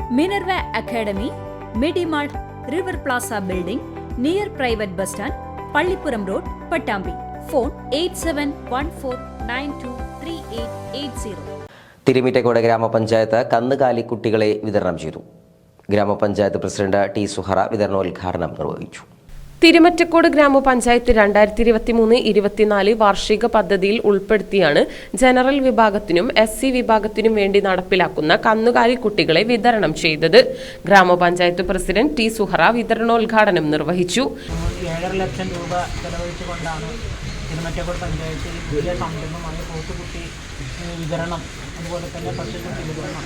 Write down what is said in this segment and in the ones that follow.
Minerva Academy, Medimart, River Plaza Building, near Private Bus Stand, Pallipuram Road, Pattambi. Phone 8714292380. Thirumittacode ഗ്രാമപഞ്ചായത്ത് കന്നുകാലി കുട്ടികളെ വിതരണം ചെയ്തു. ഗ്രാമപഞ്ചായത്ത് പ്രസിഡന്റ് ടി സുഹറ വിതരണോദ്ഘാടനം നിർവഹിച്ചു. തിരുമറ്റക്കോട് ഗ്രാമപഞ്ചായത്ത് 2023-24 വാർഷിക പദ്ധതിയിൽ ഉൾപ്പെടുത്തിയാണ് ജനറൽ വിഭാഗത്തിനും SC വിഭാഗത്തിനും വേണ്ടി നടപ്പിലാക്കുന്ന കന്നുകാലി കുട്ടികളെ വിതരണം ചെയ്തത്. ഗ്രാമപഞ്ചായത്ത് പ്രസിഡന്റ് ടി സുഹറ വിതരണോദ്ഘാടനം നിർവഹിച്ചു. 7.5 ലക്ഷം രൂപ ചെലവഴിച്ചുകൊണ്ടാണ് തിരുമറ്റക്കോട് പഞ്ചായത്തിൽ പുതിയ സംരംഭമായ പോത്തുകുട്ടി വിതരണം, അതുപോലെ തന്നെ പശുക്കുട്ടി വിതരണം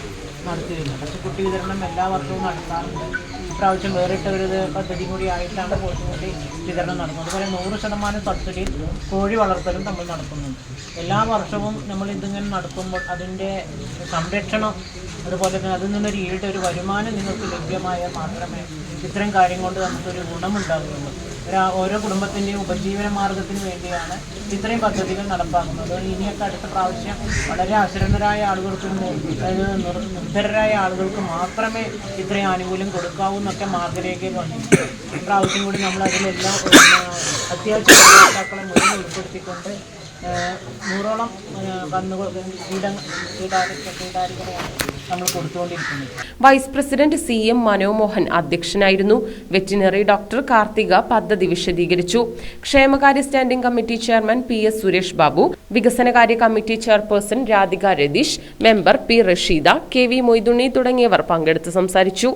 നടത്തിയിരുന്നു. പശുക്കുട്ടി വിതരണം എല്ലാ വർഷവും നടത്താറുണ്ട്. ഇപ്രാവശ്യം വേറിട്ട ഒരു പദ്ധതി കൂടി ആയിട്ടാണ് പോത്തുകുട്ടി വിതരണം നടക്കുന്നത്. അതുപോലെ 100% സബ്സിഡിയിൽ കോഴി വളർത്തലും നമ്മൾ നടത്തുന്നുണ്ട്. എല്ലാ വർഷവും നമ്മൾ ഇതിങ്ങനെ നടത്തുമ്പോൾ അതിൻ്റെ സംരക്ഷണം, അതുപോലെ തന്നെ അതിൽ നിന്നൊരു ഒരു വരുമാനം നിങ്ങൾക്ക് ലഭ്യമായാൽ മാത്രമേ ഇത്തരം കാര്യം കൊണ്ട് നമുക്കൊരു ഗുണമുണ്ടാകുകയുള്ളൂ. ഓരോ കുടുംബത്തിൻ്റെയും ഉപജീവന മാർഗത്തിന് വേണ്ടിയാണ് ഇത്രയും പദ്ധതികൾ നടപ്പാക്കുന്നത്. ഇനിയൊക്കെ അടുത്ത പ്രാവശ്യം വളരെ അശരണരായ ആളുകൾക്കും നിർധരരായ ആളുകൾക്ക് മാത്രമേ ഇത്രയും ആനുകൂല്യം കൊടുക്കാവൂ എന്നൊക്കെ മാർഗരേഖയിൽ വന്നിട്ടുണ്ട്. ഇപ്രാവശ്യം കൂടി നമ്മൾ അതിലെല്ലാം അത്യാവശ്യ ഉപഭോക്താക്കളെ മുഴുവൻ ഉൾപ്പെടുത്തിക്കൊണ്ട് 100ഓളം കീടാരികളെയാണ് നമ്മൾ കൊടുത്തുകൊണ്ടിരിക്കുന്നത്. വൈസ് പ്രസിഡന്റ് CM മനോമോഹൻ അധ്യക്ഷനായിരുന്നു. വെറ്റിനറി ഡോക്ടർ കാർത്തിക പദ്ധതി വിശദീകരിച്ചു. ക്ഷേമകാര്യ standing committee chairman PS Suresh Babu, വികസനകാര്യ committee chairperson Radhika Ratheesh, member P Rasheeda, KV Moidunni തുടങ്ങിയവർ പങ്കെടുത്ത് സംസാരിച്ചു.